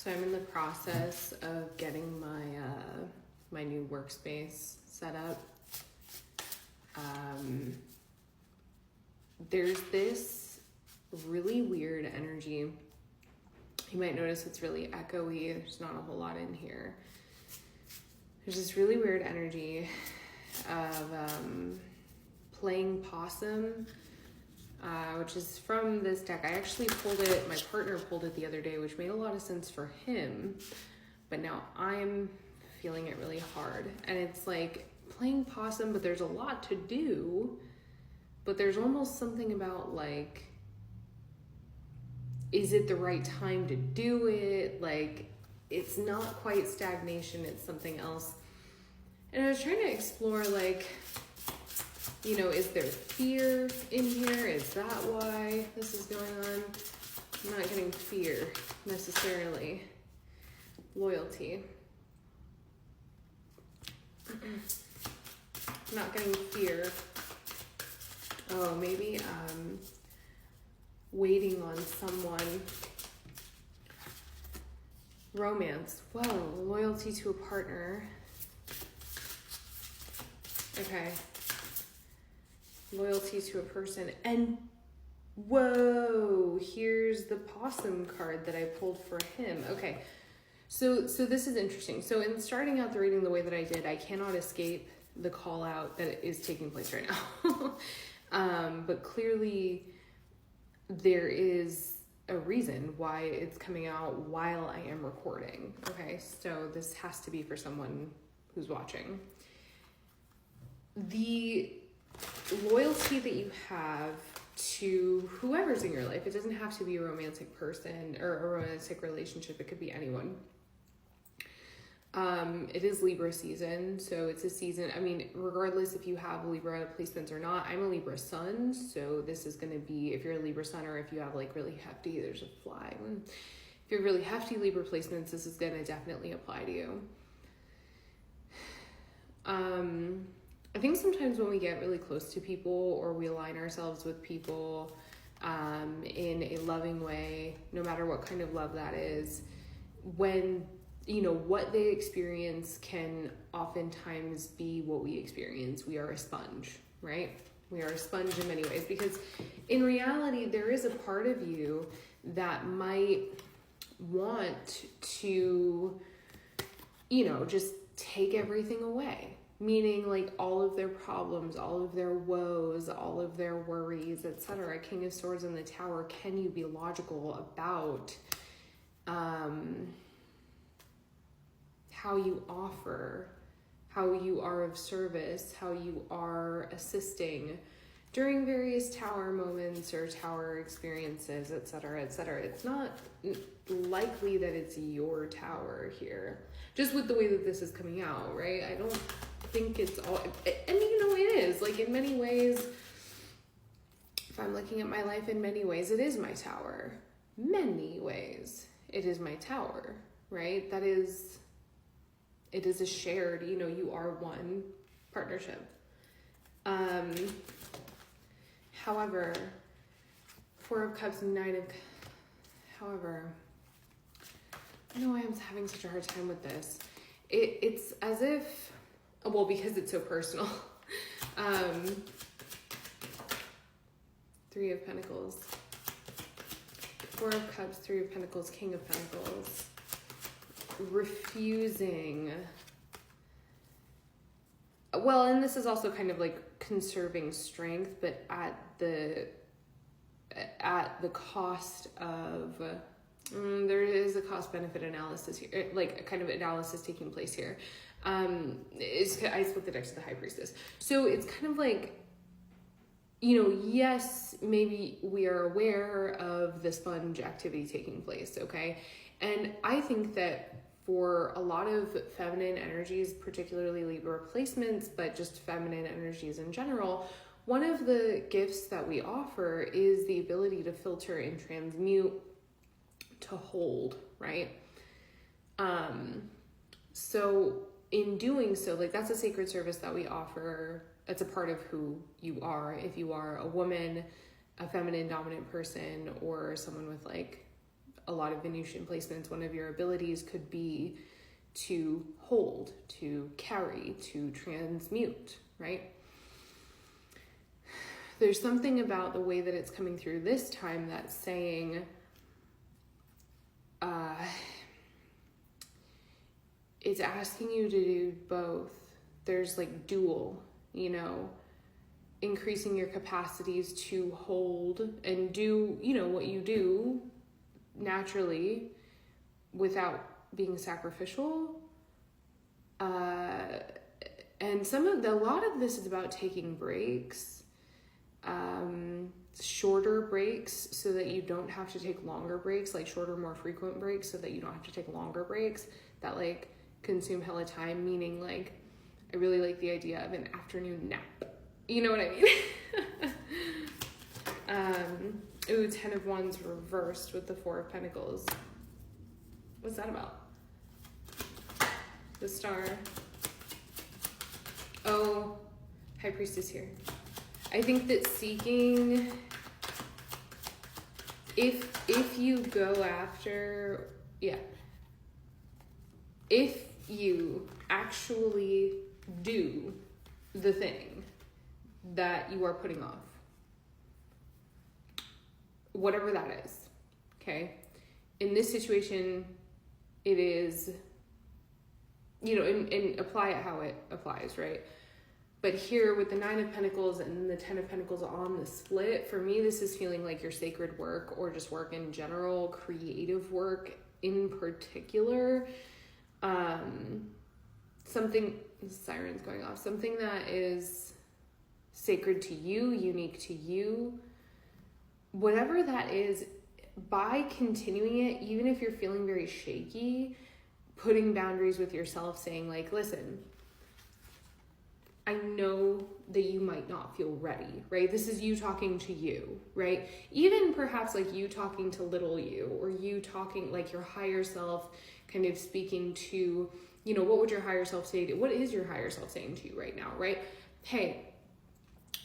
So I'm in the process of getting my new workspace set up. There's this really weird energy. You might notice it's really echoey. There's not a whole lot in here. There's this really weird energy of playing possum, which is from this deck. I actually pulled it, my partner pulled it the other day, which made a lot of sense for him, but now I'm feeling it really hard. And it's like playing possum, but there's a lot to do, but there's almost something about like, is it the right time to do it? Like, it's not quite stagnation, it's something else. And I was trying to explore, like, you know, is there fear in here? Is that why this is going on? I'm not getting fear necessarily. Loyalty. Not getting fear. Oh, maybe waiting on someone. Romance. Whoa, loyalty to a partner. Okay. Loyalty to a person. And whoa, here's the possum card that I pulled for him. Okay. So this is interesting. So in starting out the reading the way that I did, I cannot escape the call out that is taking place right now. But clearly there is a reason why it's coming out while I am recording. Okay, so this has to be for someone who's watching. The loyalty that you have to whoever's in your life, it doesn't have to be a romantic person or a romantic relationship, it could be anyone. It is Libra season, so it's a season, I mean, regardless if you have Libra placements or not, I'm a Libra sun, so this is going to be, if you're a Libra sun or if you have like really hefty, there's a fly. If you're really hefty Libra placements, this is going to definitely apply to you. I think sometimes when we get really close to people or we align ourselves with people in a loving way, no matter what kind of love that is, when you know, what they experience can oftentimes be what we experience. We are a sponge, right? We are a sponge in many ways because in reality, there is a part of you that might want to, you know, just take everything away. Meaning like all of their problems, all of their woes, all of their worries, etc. King of Swords in the Tower, can you be logical about how you offer, how you are of service, how you are assisting during various tower moments or tower experiences, etc., etc. It's not likely that it's your tower here, just with the way that this is coming out, right? I don't think it's all, and you know, it is, like in many ways, if I'm looking at my life in many ways, it is my tower. Many ways, it is my tower, right? That is, it is a shared, you know, you are one partnership. However, Four of Cups, Nine of, however, I don't know why I'm having such a hard time with this. It's as if, well, because it's so personal. Three of Pentacles, Four of Cups, Three of Pentacles, King of Pentacles. Refusing, well, and this is also kind of like conserving strength, but at the cost of there is a cost benefit analysis here, like a kind of analysis taking place here. I split the deck to the High Priestess, so it's kind of like, you know, yes, maybe we are aware of the sponge activity taking place, okay? And I think that for a lot of feminine energies, particularly Libra placements, but just feminine energies in general, one of the gifts that we offer is the ability to filter and transmute, to hold, right? So in doing so, like that's a sacred service that we offer. It's a part of who you are. If you are a woman, a feminine dominant person, or someone with like a lot of Venusian placements, one of your abilities could be to hold, to carry, to transmute, right? There's something about the way that it's coming through this time that's saying, it's asking you to do both. There's like dual, you know, increasing your capacities to hold and do, you know, what you do naturally without being sacrificial. And a lot of this is about taking breaks. Shorter breaks so that you don't have to take longer breaks, like shorter, more frequent breaks so that you don't have to take longer breaks that like consume hella time, meaning like I really like the idea of an afternoon nap. You know what I mean? Ooh, 10 of Wands reversed with the 4 of Pentacles. What's that about? The Star. Oh, High Priestess here. I think that seeking, if you go after, if you actually do the thing that you are putting off, whatever that is, okay? In this situation, it is, you know, and apply it how it applies, right? But here with the 9 of Pentacles and the 10 of Pentacles on the split, for me, this is feeling like your sacred work or just work in general, creative work in particular. Something, siren's going off, something that is sacred to you, unique to you. Whatever that is, by continuing it, even if you're feeling very shaky, putting boundaries with yourself, saying like, listen, I know that you might not feel ready, right? This is you talking to you, right? Even perhaps like you talking to little you, or you talking like your higher self kind of speaking to, you know, what would your higher self say to, what is your higher self saying to you right now, right? Hey,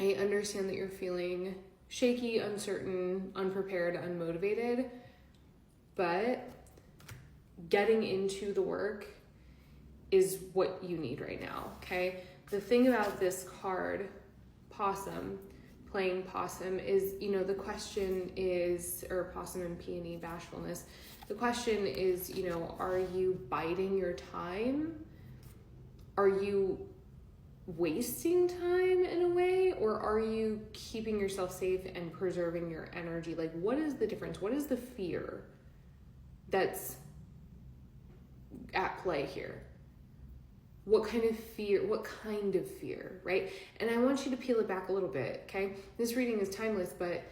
I understand that you're feeling shaky, uncertain, unprepared, unmotivated, but getting into the work is what you need right now, okay? The thing about this card, possum, playing possum, is, you know, the question is, or possum and peony, bashfulness, the question is, you know, are you biding your time? Are you wasting time in a way? Or are you keeping yourself safe and preserving your energy? Like, what is the difference? What is the fear that's at play here? What kind of fear, right? And I want you to peel it back a little bit, okay? This reading is timeless, but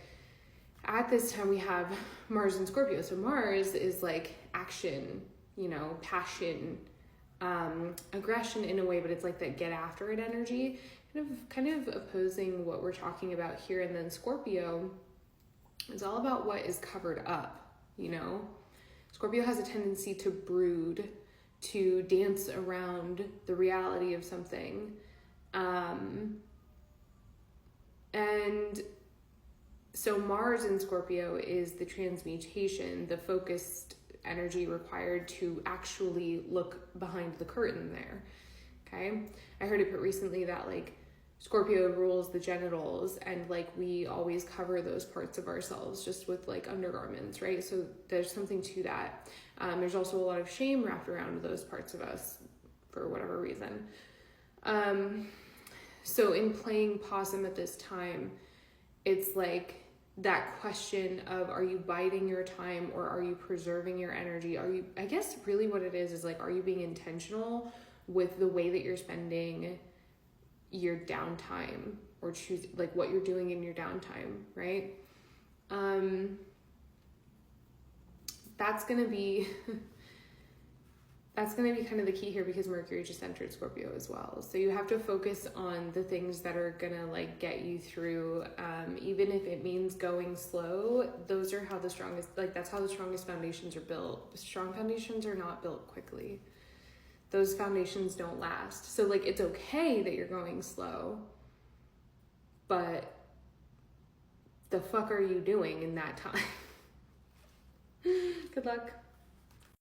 at this time we have Mars and Scorpio. So Mars is like action, you know, passion, aggression in a way, but it's like that get after it energy, kind of opposing what we're talking about here. And then Scorpio is all about what is covered up, you know? Scorpio has a tendency to brood, to dance around the reality of something. And so Mars in Scorpio is the transmutation, the focused energy required to actually look behind the curtain there, okay? I heard it put recently that like Scorpio rules the genitals, and like we always cover those parts of ourselves just with like undergarments, right? So there's something to that. There's also a lot of shame wrapped around those parts of us for whatever reason. So in playing possum at this time, it's like that question of, are you biding your time or are you preserving your energy? Are you, I guess really what it is like, are you being intentional with the way that you're spending your downtime, or choose like what you're doing in your downtime, right? That's gonna be kind of the key here, because Mercury just entered Scorpio as well. So you have to focus on the things that are gonna like get you through, even if it means going slow. Those are how the strongest, like that's how the strongest foundations are built. Strong foundations are not built quickly. Those foundations don't last. So like it's okay that you're going slow, but the fuck are you doing in that time? Good luck.